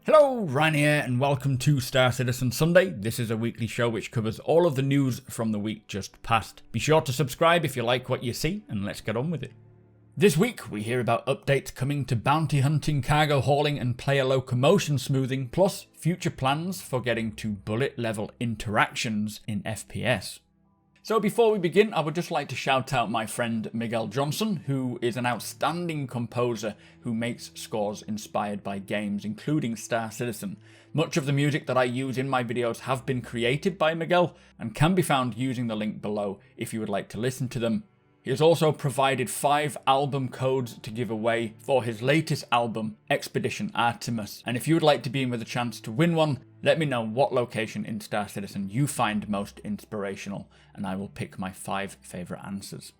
Hello, Ryan here, and welcome to Star Citizen Sunday. This is a weekly show which covers all of the news from the week just past. Be sure to subscribe if you like what you see, and let's get on with it. This week, we hear about updates coming to bounty hunting, cargo hauling, and player locomotion smoothing, plus future plans for getting to bullet-level interactions in FPS. So before we begin, I would just like to shout out my friend Miguel Johnson, who is an outstanding composer who makes scores inspired by games, including Star Citizen. Much of the music that I use in my videos have been created by Miguel and can be found using the link below if you would like to listen to them. He has also provided 5 album codes to give away for his latest album, Expedition Artemis. And if you would like to be in with a chance to win one, let me know what location in Star Citizen you find most inspirational, and I will pick my 5 favourite answers.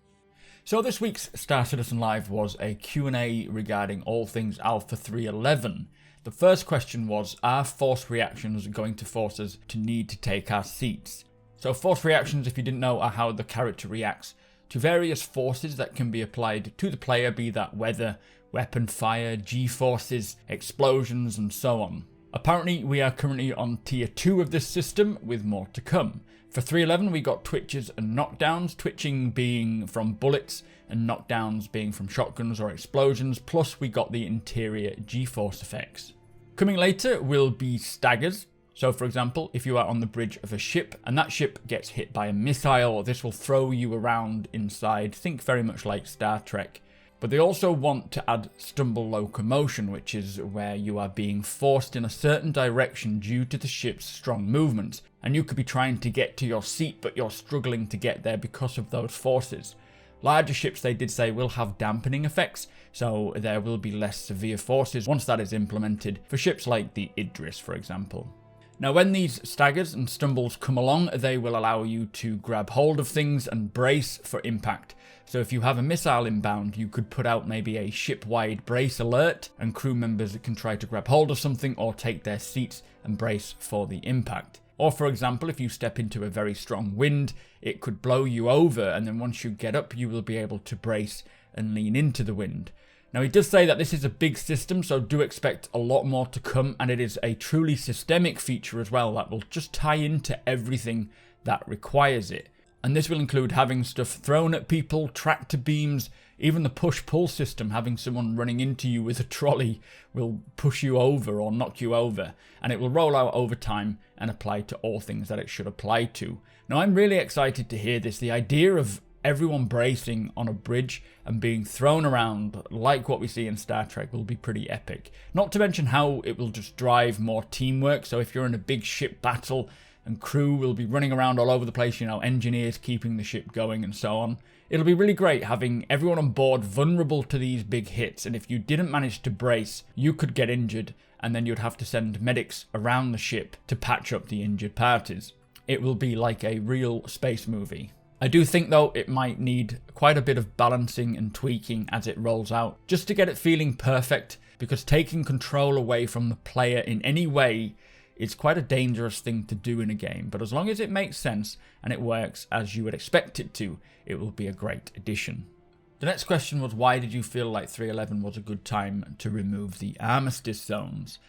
So this week's Star Citizen Live was a Q&A regarding all things Alpha 3.11. The first question was, are force reactions going to force us to need to take our seats? So force reactions, if you didn't know, are how the character reacts to various forces that can be applied to the player, be that weather, weapon fire, G-forces, explosions, and so on. Apparently, we are currently on tier 2 of this system, with more to come. For 3.11, we got twitches and knockdowns, twitching being from bullets and knockdowns being from shotguns or explosions, plus we got the interior G-force effects. Coming later will be staggers. So for example, if you are on the bridge of a ship and that ship gets hit by a missile, this will throw you around inside, think very much like Star Trek. But they also want to add stumble locomotion, which is where you are being forced in a certain direction due to the ship's strong movements, and you could be trying to get to your seat but you're struggling to get there because of those forces. Larger ships, they did say, will have dampening effects, so there will be less severe forces once that is implemented, for ships like the Idris, for example. Now when these staggers and stumbles come along, they will allow you to grab hold of things and brace for impact. So if you have a missile inbound, you could put out maybe a ship-wide brace alert, and crew members can try to grab hold of something or take their seats and brace for the impact. Or for example, if you step into a very strong wind, it could blow you over, and then once you get up, you will be able to brace and lean into the wind. Now he does say that this is a big system, so do expect a lot more to come, and it is a truly systemic feature as well that will just tie into everything that requires it. And this will include having stuff thrown at people, tractor beams, even the push-pull system, having someone running into you with a trolley will push you over or knock you over, and it will roll out over time and apply to all things that it should apply to. Now I'm really excited to hear this. The idea of everyone bracing on a bridge and being thrown around like what we see in Star Trek will be pretty epic. Not to mention how it will just drive more teamwork, so if you're in a big ship battle and crew will be running around all over the place, engineers keeping the ship going and so on. It'll be really great having everyone on board vulnerable to these big hits, and if you didn't manage to brace, you could get injured and then you'd have to send medics around the ship to patch up the injured parties. It will be like a real space movie. I do think though it might need quite a bit of balancing and tweaking as it rolls out, just to get it feeling perfect, because taking control away from the player in any way is quite a dangerous thing to do in a game, but as long as it makes sense and it works as you would expect it to, it will be a great addition. The next question was, why did you feel like 3.11 was a good time to remove the armistice zones?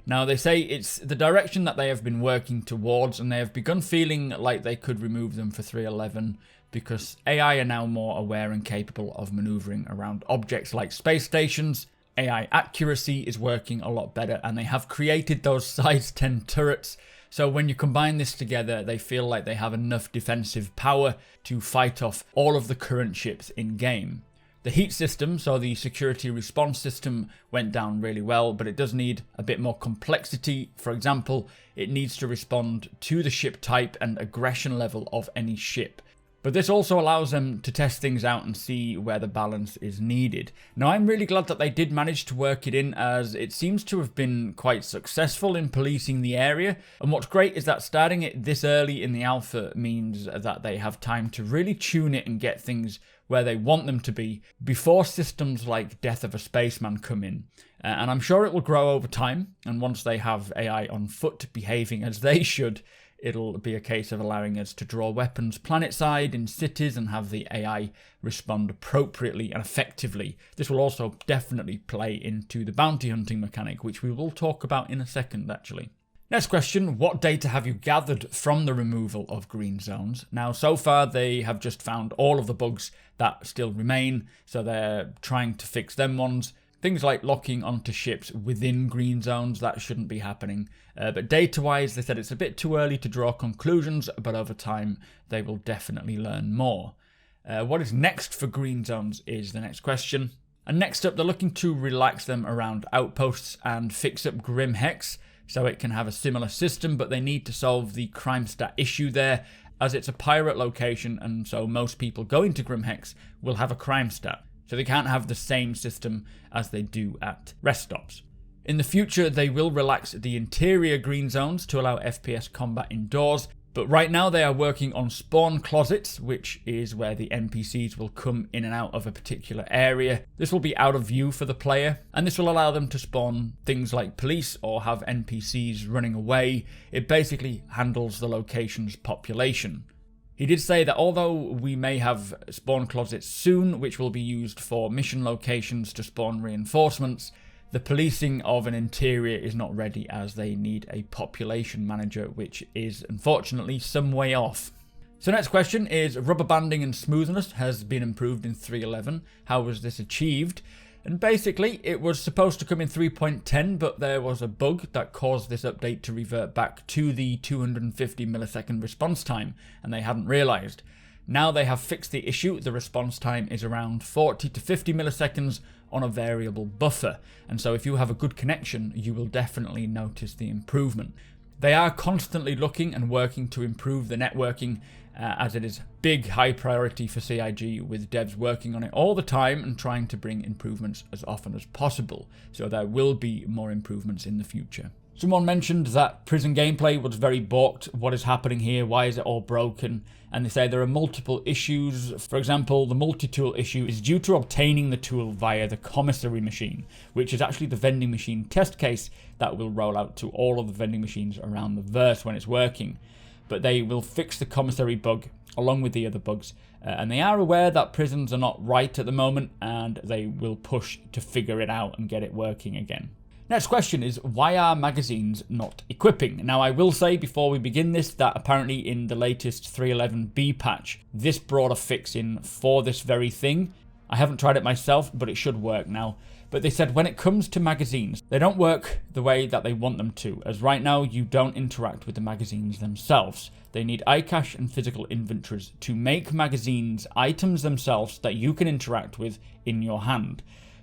Now they say it's the direction that they have been working towards, and they have begun feeling like they could remove them for 3.11 because AI are now more aware and capable of maneuvering around objects like space stations. AI accuracy is working a lot better, and they have created those size 10 turrets. So when you combine this together, they feel like they have enough defensive power to fight off all of the current ships in game. The heat system, so the security response system, went down really well, but it does need a bit more complexity. For example, it needs to respond to the ship type and aggression level of any ship. But this also allows them to test things out and see where the balance is needed. Now I'm really glad that they did manage to work it in, as it seems to have been quite successful in policing the area. And what's great is that starting it this early in the alpha means that they have time to really tune it and get things where they want them to be before systems like Death of a Spaceman come in. And I'm sure it will grow over time, and once they have AI on foot behaving as they should, it'll be a case of allowing us to draw weapons planetside in cities and have the AI respond appropriately and effectively. This will also definitely play into the bounty hunting mechanic, which we will talk about in a second actually. Next question, what data have you gathered from the removal of green zones? Now, so far they have just found all of the bugs that still remain, so they're trying to fix them ones. Things like locking onto ships within green zones, that shouldn't be happening. But data-wise, they said it's a bit too early to draw conclusions, but over time they will definitely learn more. What is next for green zones is the next question. And next up, they're looking to relax them around outposts and fix up Grim Hex, so it can have a similar system, but they need to solve the crime stat issue there, as it's a pirate location, and so most people going to Grim Hex will have a crime stat. So they can't have the same system as they do at rest stops. In the future, they will relax the interior green zones to allow FPS combat indoors, but right now they are working on spawn closets, which is where the NPCs will come in and out of a particular area. This will be out of view for the player, and this will allow them to spawn things like police or have NPCs running away. It basically handles the location's population. He did say that although we may have spawn closets soon, which will be used for mission locations to spawn reinforcements, the policing of an interior is not ready as they need a population manager, which is unfortunately some way off. So next question is, rubber banding and smoothness has been improved in 3.11. How was this achieved? And basically, it was supposed to come in 3.10, but there was a bug that caused this update to revert back to the 250 millisecond response time, and they hadn't realised. Now they have fixed the issue. The response time is around 40 to 50 milliseconds on a variable buffer, and so if you have a good connection, you will definitely notice the improvement. They are constantly looking and working to improve the networking, as it is big high priority for CIG, with devs working on it all the time and trying to bring improvements as often as possible, so there will be more improvements in the future. Someone mentioned that prison gameplay was very balked. What is happening here? Why is it all broken? And they say there are multiple issues. For example, the multi-tool issue is due to obtaining the tool via the commissary machine, which is actually the vending machine test case that will roll out to all of the vending machines around the verse when it's working. But they will fix the commissary bug along with the other bugs, and they are aware that prisons are not right at the moment, and they will push to figure it out and get it working again. Next question is, why are magazines not equipping? Now, I will say before we begin this that apparently in the latest 3.11b patch, this brought a fix in for this very thing. I haven't tried it myself, but it should work now. But they said when it comes to magazines, they don't work the way that they want them to, as right now you don't interact with the magazines themselves. They need iCache and physical inventories to make magazines items themselves that you can interact with in your hand.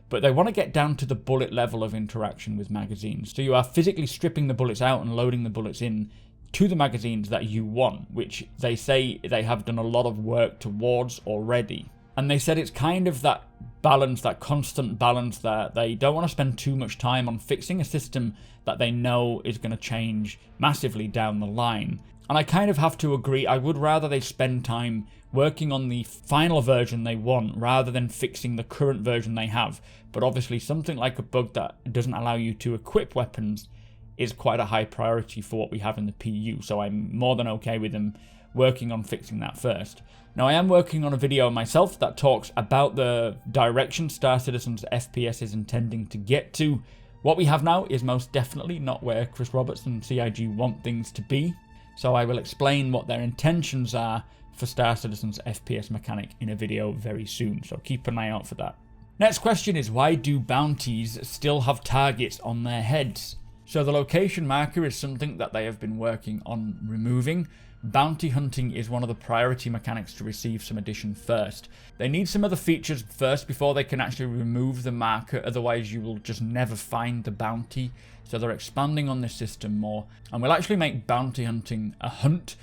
But they want to get down to the bullet level of interaction with magazines. So you are physically stripping the bullets out and loading the bullets in to the magazines that you want, which they say they have done a lot of work towards already. And they said it's kind of that balance, that constant balance, that they don't want to spend too much time on fixing a system that they know is going to change massively down the line. And I kind of have to agree. I would rather they spend time working on the final version they want rather than fixing the current version they have. But obviously something like a bug that doesn't allow you to equip weapons is quite a high priority for what we have in the PU. So I'm more than okay with them working on fixing that first. Now, I am working on a video myself that talks about the direction Star Citizen's FPS is intending to get to. What we have now is most definitely not where Chris Roberts and CIG want things to be. So I will explain what their intentions are for Star Citizen's FPS mechanic in a video very soon, so keep an eye out for that. Next question is, why do bounties still have targets on their heads? So the location marker is something that they have been working on removing. Bounty hunting is one of the priority mechanics to receive some addition first. They need some other features first before they can actually remove the marker, otherwise you will just never find the bounty. So they're expanding on this system more, and will actually make bounty hunting a hunt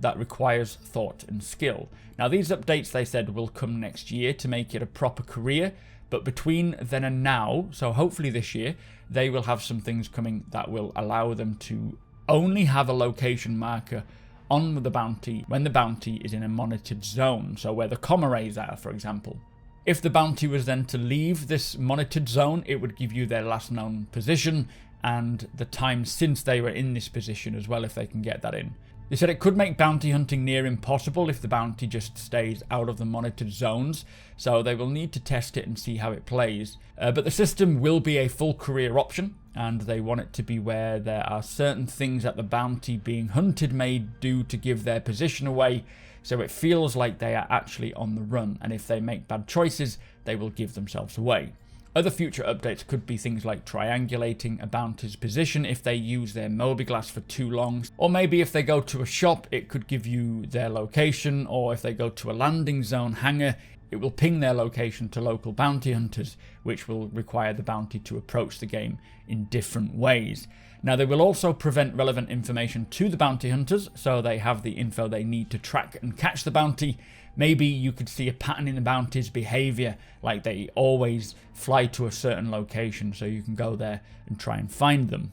that requires thought and skill. Now, these updates, they said, will come next year to make it a proper career, but between then and now, so hopefully this year, they will have some things coming that will allow them to only have a location marker on the bounty when the bounty is in a monitored zone, so where the comma rays are, for example. If the bounty was then to leave this monitored zone, it would give you their last known position and the time since they were in this position as well, if they can get that in. They said it could make bounty hunting near impossible if the bounty just stays out of the monitored zones, so they will need to test it and see how it plays. But the system will be a full career option, and they want it to be where there are certain things that the bounty being hunted may do to give their position away, so it feels like they are actually on the run, and if they make bad choices, they will give themselves away. Other future updates could be things like triangulating a bounty's position if they use their mobiglass for too long, or maybe if they go to a shop it could give you their location, or if they go to a landing zone hangar it will ping their location to local bounty hunters, which will require the bounty to approach the game in different ways. Now they will also prevent relevant information to the bounty hunters, so they have the info they need to track and catch the bounty. Maybe you could see a pattern in the bounty's behaviour, like they always fly to a certain location, so you can go there and try and find them.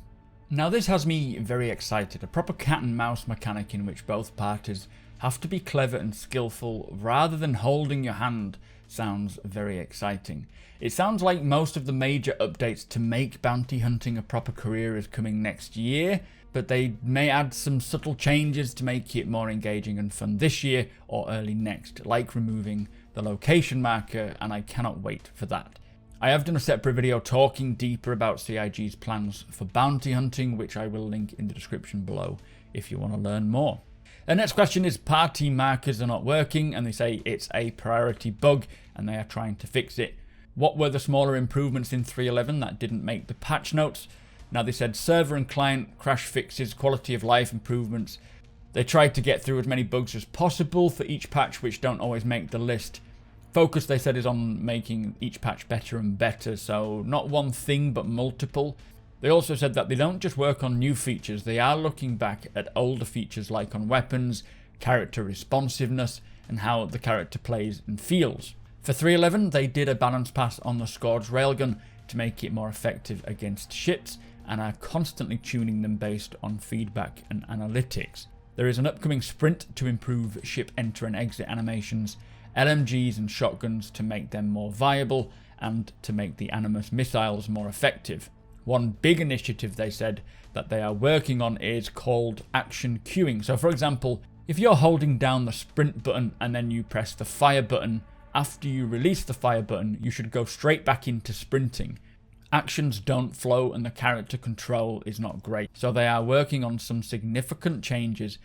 Now this has me very excited, a proper cat and mouse mechanic in which both parties have to be clever and skillful rather than holding your hand sounds very exciting. It sounds like most of the major updates to make bounty hunting a proper career is coming next year, but they may add some subtle changes to make it more engaging and fun this year or early next, like removing the location marker, and I cannot wait for that. I have done a separate video talking deeper about CIG's plans for bounty hunting, which I will link in the description below if you want to learn more. The next question is party markers are not working, and they say it's a priority bug and they are trying to fix it. What were the smaller improvements in 3.11 that didn't make the patch notes? Now they said server and client crash fixes, quality of life improvements. They tried to get through as many bugs as possible for each patch, which don't always make the list. Focus, they said, is on making each patch better and better, so not one thing but multiple. They also said that they don't just work on new features, they are looking back at older features like on weapons, character responsiveness, and how the character plays and feels. For 3.11, they did a balance pass on the Squad's railgun to make it more effective against ships, and are constantly tuning them based on feedback and analytics. There is an upcoming sprint to improve ship enter and exit animations, LMGs and shotguns to make them more viable, and to make the Animus missiles more effective. One big initiative they said that they are working on is called action queuing. So for example, if you're holding down the sprint button and then you press the fire button, after you release the fire button, you should go straight back into sprinting. Actions don't flow and the character control is not great. So they are working on some significant changes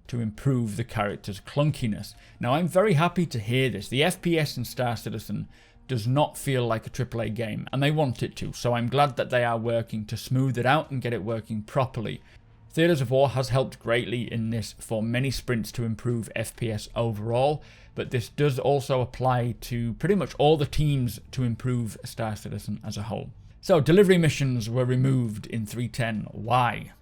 to improve the character's clunkiness. Now I'm very happy to hear this. The FPS in Star Citizen does not feel like a AAA game, and they want it to, so I'm glad that they are working to smooth it out and get it working properly. Theatres of War has helped greatly in this for many sprints to improve FPS overall, but this does also apply to pretty much all the teams to improve Star Citizen as a whole. So delivery missions were removed in 3.10. Why?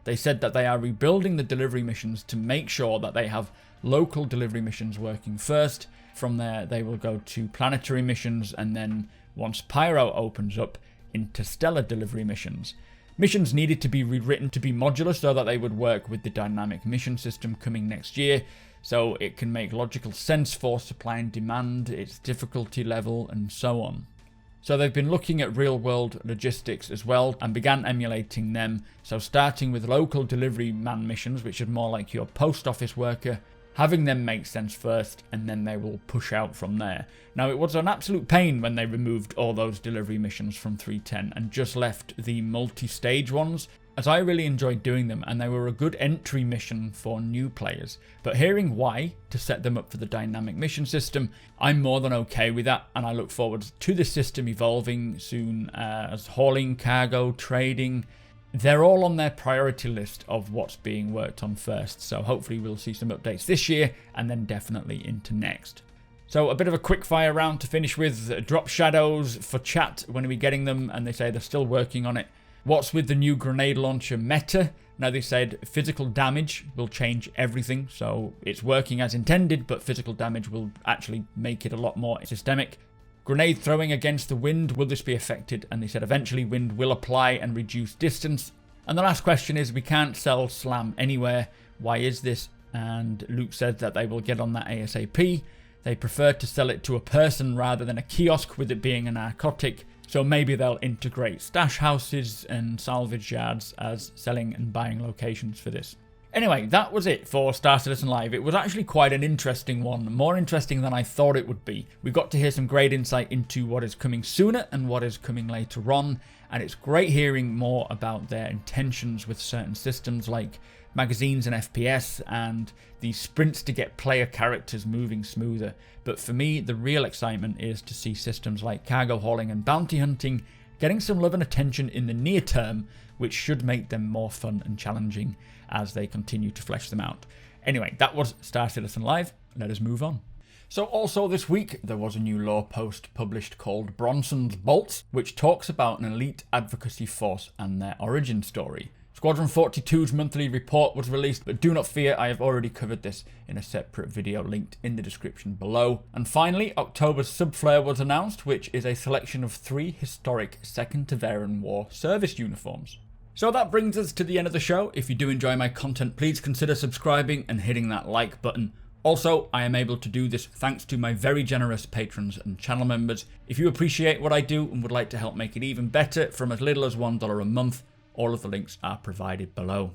They said that they are rebuilding the delivery missions to make sure that they have local delivery missions working first. From there they will go to planetary missions, and then once Pyro opens up, interstellar delivery missions. Missions needed to be rewritten to be modular so that they would work with the dynamic mission system coming next year, so it can make logical sense for supply and demand, its difficulty level, and so on. So they've been looking at real-world logistics as well and began emulating them, so starting with local delivery man missions, which are more like your post office worker, having them make sense first, and then they will push out from there. Now it was an absolute pain when they removed all those delivery missions from 3.10 and just left the multi-stage ones, as I really enjoyed doing them and they were a good entry mission for new players. But hearing why, to set them up for the dynamic mission system, I'm more than okay with that, and I look forward to this system evolving soon as hauling, cargo, trading. They're all on their priority list of what's being worked on first, so hopefully we'll see some updates this year and then definitely into next. So a bit of a quick fire round to finish with. Drop shadows for chat, when are we getting them? And they say they're still working on it. What's with the new grenade launcher meta? Now they said physical damage will change everything, so it's working as intended, but physical damage will actually make it a lot more systemic. Grenade throwing against the wind, will this be affected? And they said eventually wind will apply and reduce distance. And the last question is, we can't sell slam anywhere. Why is this? And Luke said that they will get on that ASAP. They prefer to sell it to a person rather than a kiosk, with it being a narcotic. So maybe they'll integrate stash houses and salvage yards as selling and buying locations for this. Anyway, that was it for Star Citizen Live. It was actually quite an interesting one, more interesting than I thought it would be. We got to hear some great insight into what is coming sooner and what is coming later on, and it's great hearing more about their intentions with certain systems like magazines and FPS and the sprints to get player characters moving smoother. But for me, the real excitement is to see systems like cargo hauling and bounty hunting getting some love and attention in the near term, which should make them more fun and challenging as they continue to flesh them out. Anyway, that was Star Citizen Live. Let us move on. So also this week, there was a new lore post published called Bronson's Bolts, which talks about an elite advocacy force and their origin story. Squadron 42's monthly report was released, but do not fear, I have already covered this in a separate video linked in the description below. And finally, October's Subflare was announced, which is a selection of 3 historic Second Terran War service uniforms. So that brings us to the end of the show. If you do enjoy my content, please consider subscribing and hitting that like button. Also, I am able to do this thanks to my very generous patrons and channel members. If you appreciate what I do and would like to help make it even better from as little as $1 a month, all of the links are provided below.